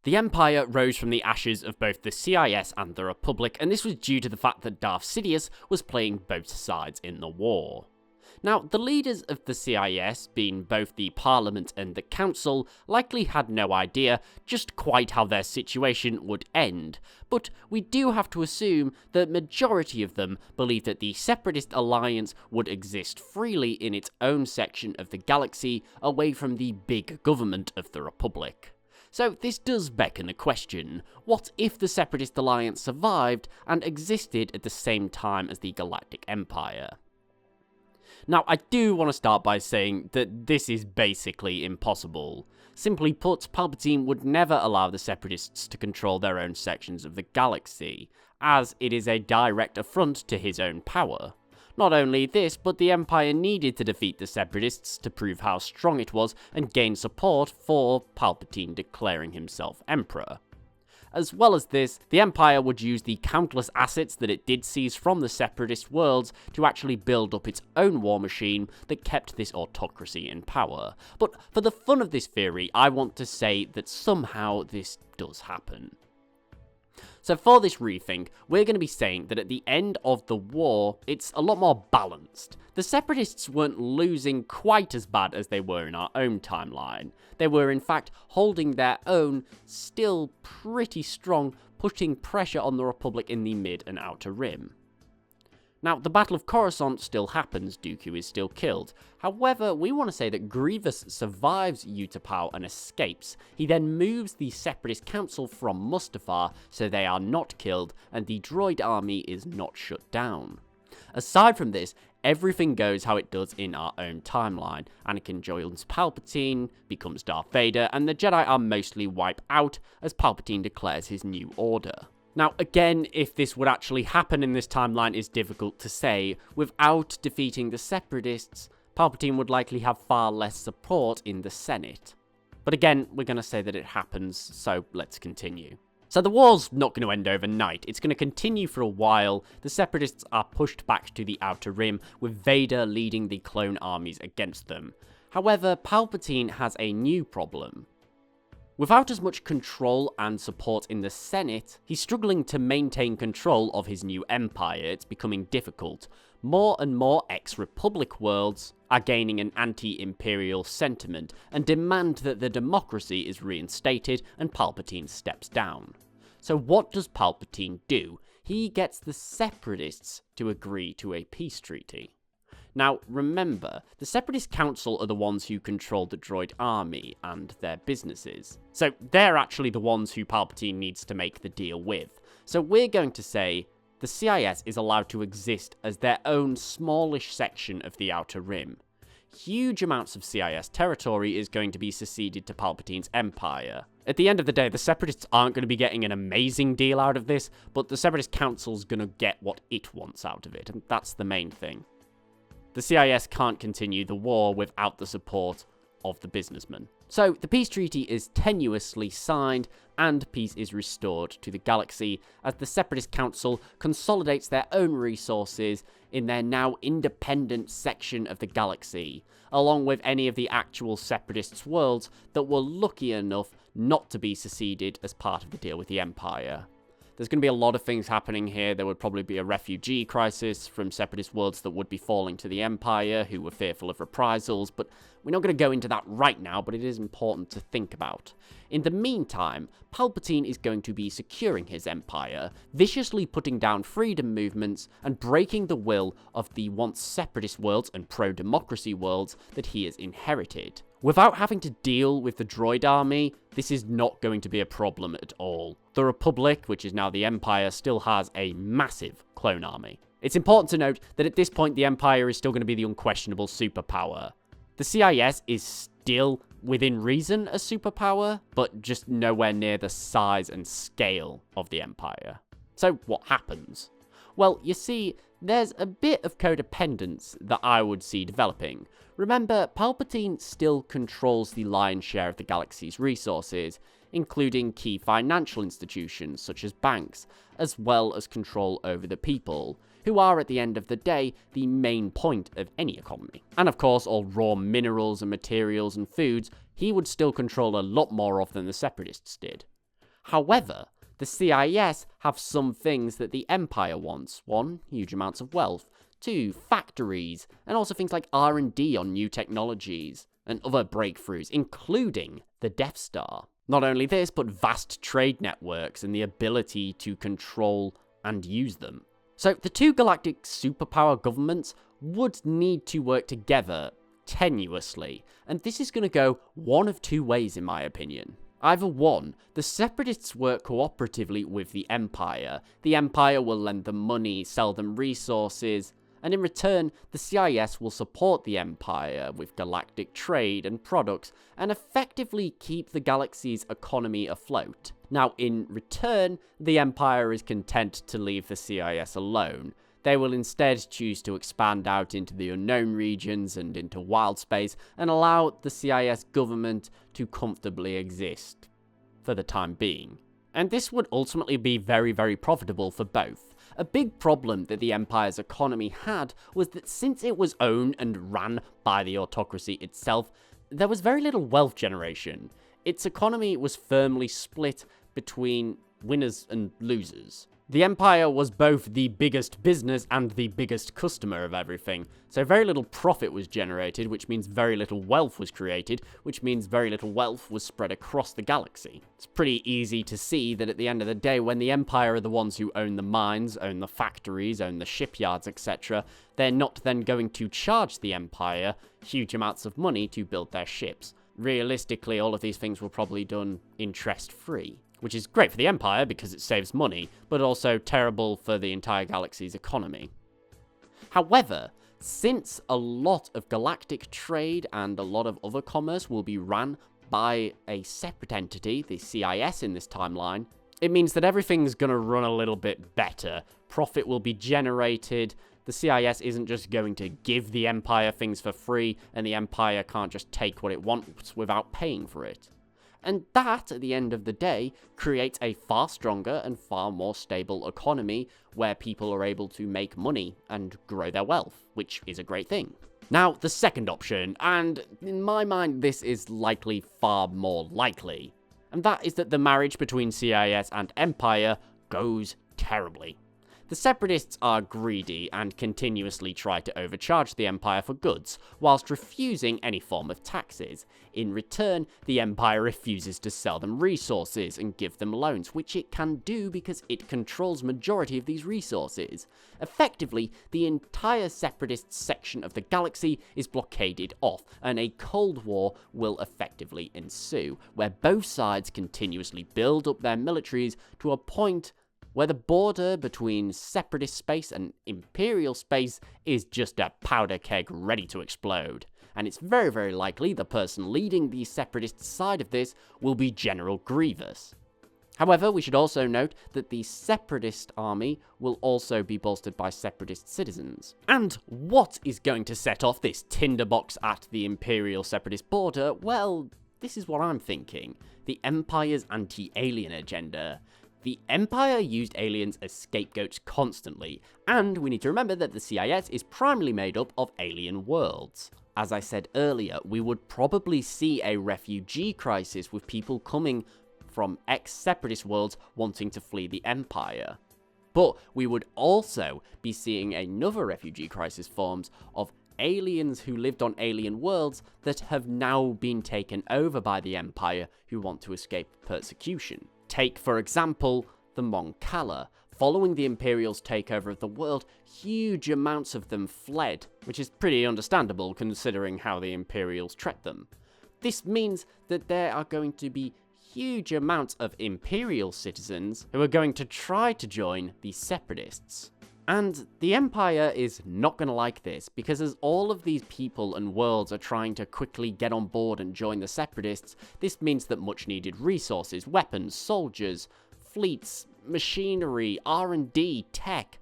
The Empire rose from the ashes of both the CIS and the Republic, and this was due to the fact that Darth Sidious was playing both sides in the war. Now, the leaders of the CIS, being both the Parliament and the Council, likely had no idea just quite how their situation would end, but we do have to assume the majority of them believed that the Separatist alliance would exist freely in its own section of the galaxy, away from the big government of the Republic. So this does beckon the question, what if the Separatist alliance survived and existed at the same time as the Galactic Empire? Now, I do want to start by saying that this is basically impossible. Simply put, Palpatine would never allow the Separatists to control their own sections of the galaxy, as it is a direct affront to his own power. Not only this, but the Empire needed to defeat the Separatists to prove how strong it was and gain support for Palpatine declaring himself Emperor. As well as this, the Empire would use the countless assets that it did seize from the Separatist worlds to actually build up its own war machine that kept this autocracy in power. But for the fun of this theory, I want to say that somehow this does happen. So for this rethink, we're going to be saying that at the end of the war, it's a lot more balanced. The Separatists weren't losing quite as bad as they were in our own timeline. They were in fact holding their own, still pretty strong, putting pressure on the Republic in the mid and outer rim. Now, the Battle of Coruscant still happens, Dooku is still killed. However, we want to say that Grievous survives Utapau and escapes. He then moves the Separatist Council from Mustafar so they are not killed, and the droid army is not shut down. Aside from this, everything goes how it does in our own timeline. Anakin joins Palpatine, becomes Darth Vader, and the Jedi are mostly wiped out as Palpatine declares his new order. Now, again, if this would actually happen in this timeline is difficult to say. Without defeating the Separatists, Palpatine would likely have far less support in the Senate. But again, we're going to say that it happens, so let's continue. So the war's not going to end overnight. It's going to continue for a while. The Separatists are pushed back to the Outer Rim, with Vader leading the clone armies against them. However, Palpatine has a new problem. Without as much control and support in the Senate, he's struggling to maintain control of his new empire. It's becoming difficult. More and more ex-Republic worlds are gaining an anti-imperial sentiment and demand that the democracy is reinstated and Palpatine steps down. So what does Palpatine do? He gets the Separatists to agree to a peace treaty. Now, remember, the Separatist Council are the ones who control the droid army and their businesses. So they're actually the ones who Palpatine needs to make the deal with. So we're going to say the CIS is allowed to exist as their own smallish section of the Outer Rim. Huge amounts of CIS territory is going to be seceded to Palpatine's empire. At the end of the day, the Separatists aren't going to be getting an amazing deal out of this, but the Separatist Council's going to get what it wants out of it, and that's the main thing. The CIS can't continue the war without the support of the businessmen. So the peace treaty is tenuously signed and peace is restored to the galaxy as the Separatist Council consolidates their own resources in their now independent section of the galaxy, along with any of the actual Separatists' worlds that were lucky enough not to be seceded as part of the deal with the Empire. There's going to be a lot of things happening here. There would probably be a refugee crisis from Separatist worlds that would be falling to the Empire, who were fearful of reprisals, but we're not going to go into that right now, but it is important to think about. In the meantime, Palpatine is going to be securing his empire, viciously putting down freedom movements, and breaking the will of the once Separatist worlds and pro-democracy worlds that he has inherited. Without having to deal with the droid army, this is not going to be a problem at all. The Republic, which is now the Empire, still has a massive clone army. It's important to note that at this point the Empire is still going to be the unquestionable superpower. The CIS is still, within reason, a superpower, but just nowhere near the size and scale of the Empire. So what happens? Well, you see, there's a bit of codependence that I would see developing. Remember, Palpatine still controls the lion's share of the galaxy's resources, including key financial institutions such as banks, as well as control over the people, who are at the end of the day the main point of any economy. And of course, all raw minerals and materials and foods, he would still control a lot more of than the Separatists did. However, the CIS have some things that the Empire wants. 1, huge amounts of wealth. 2, factories, and also things like R&D on new technologies and other breakthroughs, including the Death Star. Not only this, but vast trade networks and the ability to control and use them. So the two galactic superpower governments would need to work together tenuously, and this is going to go one of two ways in my opinion. Either 1, the Separatists work cooperatively with the Empire will lend them money, sell them resources, and in return, the CIS will support the Empire with galactic trade and products, and effectively keep the galaxy's economy afloat. Now, in return, the Empire is content to leave the CIS alone. They will instead choose to expand out into the unknown regions and into wild space, and allow the CIS government to comfortably exist for the time being. And this would ultimately be very, very profitable for both. A big problem that the Empire's economy had was that since it was owned and ran by the autocracy itself, there was very little wealth generation. Its economy was firmly split between winners and losers. The Empire was both the biggest business and the biggest customer of everything, so very little profit was generated, which means very little wealth was created, which means very little wealth was spread across the galaxy. It's pretty easy to see that at the end of the day, when the Empire are the ones who own the mines, own the factories, own the shipyards, etc., they're not then going to charge the Empire huge amounts of money to build their ships. Realistically, all of these things were probably done interest-free, which is great for the Empire because it saves money, but also terrible for the entire galaxy's economy. However, since a lot of galactic trade and a lot of other commerce will be ran by a separate entity, the CIS in this timeline, it means that everything's going to run a little bit better. Profit will be generated. The CIS isn't just going to give the Empire things for free, and the Empire can't just take what it wants without paying for it. And that, at the end of the day, creates a far stronger and far more stable economy where people are able to make money and grow their wealth, which is a great thing. Now, the second option, and in my mind this is likely far more likely, and that is that the marriage between CIS and Empire goes terribly. The Separatists are greedy and continuously try to overcharge the Empire for goods, whilst refusing any form of taxes. In return, the Empire refuses to sell them resources and give them loans, which it can do because it controls majority of these resources. Effectively, the entire Separatist section of the galaxy is blockaded off, and a Cold War will effectively ensue, where both sides continuously build up their militaries to a point where the border between Separatist space and Imperial space is just a powder keg ready to explode. And it's very, very likely the person leading the Separatist side of this will be General Grievous. However, we should also note that the Separatist army will also be bolstered by Separatist citizens. And what is going to set off this tinderbox at the Imperial Separatist border? Well, this is what I'm thinking. The Empire's anti-alien agenda. The Empire used aliens as scapegoats constantly, and we need to remember that the CIS is primarily made up of alien worlds. As I said earlier, we would probably see a refugee crisis with people coming from ex-Separatist worlds wanting to flee the Empire. But we would also be seeing another refugee crisis forms of aliens who lived on alien worlds that have now been taken over by the Empire who want to escape persecution. Take, for example, the Mon Cala. Following the Imperials' takeover of the world, huge amounts of them fled, which is pretty understandable considering how the Imperials treat them. This means that there are going to be huge amounts of Imperial citizens who are going to try to join the Separatists. And the Empire is not going to like this, because as all of these people and worlds are trying to quickly get on board and join the Separatists, this means that much needed resources, weapons, soldiers, fleets, machinery, R&D, tech,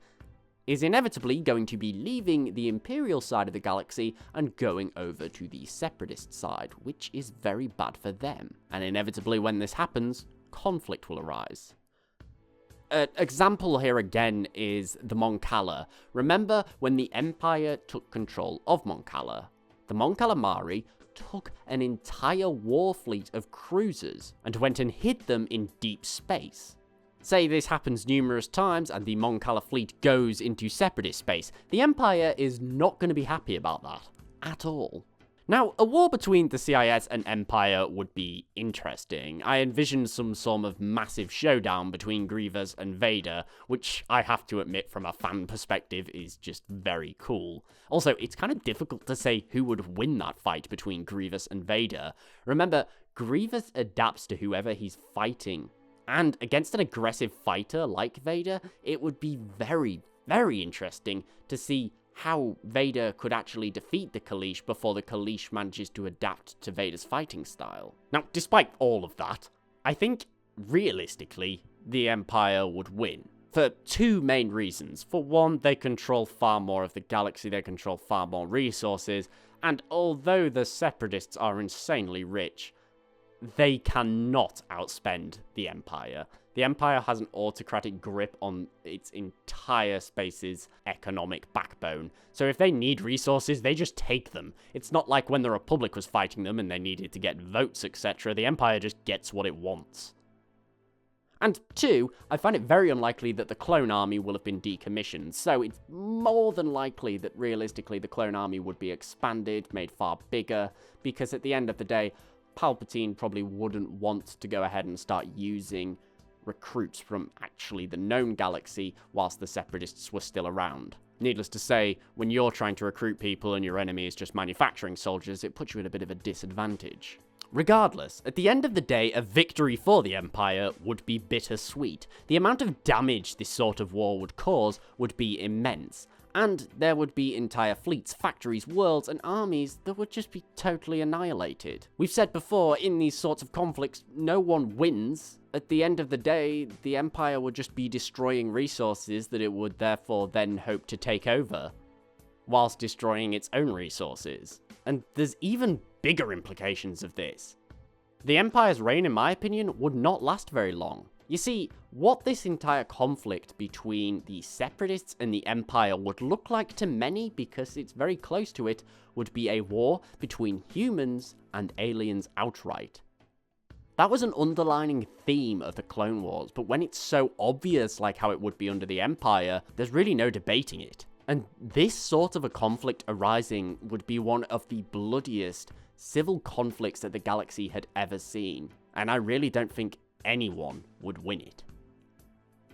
is inevitably going to be leaving the Imperial side of the galaxy and going over to the Separatist side, which is very bad for them. And inevitably when this happens, conflict will arise. An example here again is the Mon Cala. Remember when the Empire took control of Mon Cala? The Mon Calamari took an entire war fleet of cruisers and went and hid them in deep space. Say this happens numerous times and the Mon Cala fleet goes into Separatist space, the Empire is not going to be happy about that at all. Now, a war between the CIS and Empire would be interesting. I envision some sort of massive showdown between Grievous and Vader, which I have to admit from a fan perspective is just very cool. Also, it's kind of difficult to say who would win that fight between Grievous and Vader. Remember, Grievous adapts to whoever he's fighting, and against an aggressive fighter like Vader, it would be very, very interesting to see how Vader could actually defeat the Kaleesh before the Kaleesh manages to adapt to Vader's fighting style. Now, despite all of that, I think, realistically, the Empire would win. For two main reasons. For one, they control far more of the galaxy, they control far more resources, and although the Separatists are insanely rich, they cannot outspend the Empire. The Empire has an autocratic grip on its entire space's economic backbone, so if they need resources, they just take them. It's not like when the Republic was fighting them and they needed to get votes, etc. The Empire just gets what it wants. And two, I find it very unlikely that the clone army will have been decommissioned, so it's more than likely that realistically the clone army would be expanded, made far bigger, because at the end of the day, Palpatine probably wouldn't want to go ahead and start using recruits from actually the known galaxy whilst the Separatists were still around. Needless to say, when you're trying to recruit people and your enemy is just manufacturing soldiers, it puts you at a bit of a disadvantage. Regardless, at the end of the day, a victory for the Empire would be bittersweet. The amount of damage this sort of war would cause would be immense, and there would be entire fleets, factories, worlds, and armies that would just be totally annihilated. We've said before, in these sorts of conflicts, no one wins. At the end of the day, the Empire would just be destroying resources that it would therefore then hope to take over, whilst destroying its own resources. And there's even bigger implications of this. The Empire's reign, in my opinion, would not last very long. You see, what this entire conflict between the Separatists and the Empire would look like to many, because it's very close to it, would be a war between humans and aliens outright. That was an underlining theme of the Clone Wars, but when it's so obvious like how it would be under the Empire, there's really no debating it. And this sort of a conflict arising would be one of the bloodiest civil conflicts that the galaxy had ever seen, and I really don't think anyone would win it.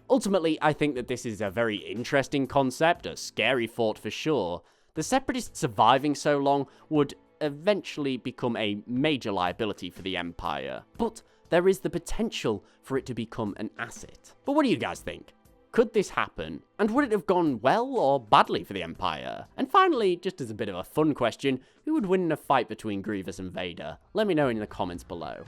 Ultimately, I think that this is a very interesting concept, a scary thought for sure. The Separatists surviving so long would eventually become a major liability for the Empire, but there is the potential for it to become an asset. But what do you guys think? Could this happen? And would it have gone well or badly for the Empire? And finally, just as a bit of a fun question, who would win in a fight between Grievous and Vader? Let me know in the comments below.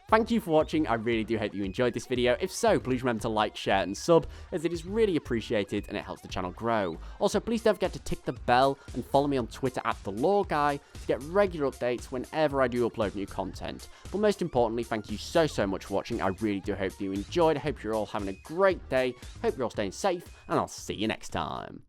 Thank you for watching, I really do hope you enjoyed this video. If so, please remember to like, share and sub, as it is really appreciated and it helps the channel grow. Also, please don't forget to tick the bell and follow me on Twitter @TheLoreGuy to get regular updates whenever I do upload new content. But most importantly, thank you so much for watching, I really do hope you enjoyed, I hope you're all having a great day, hope you're all staying safe, and I'll see you next time.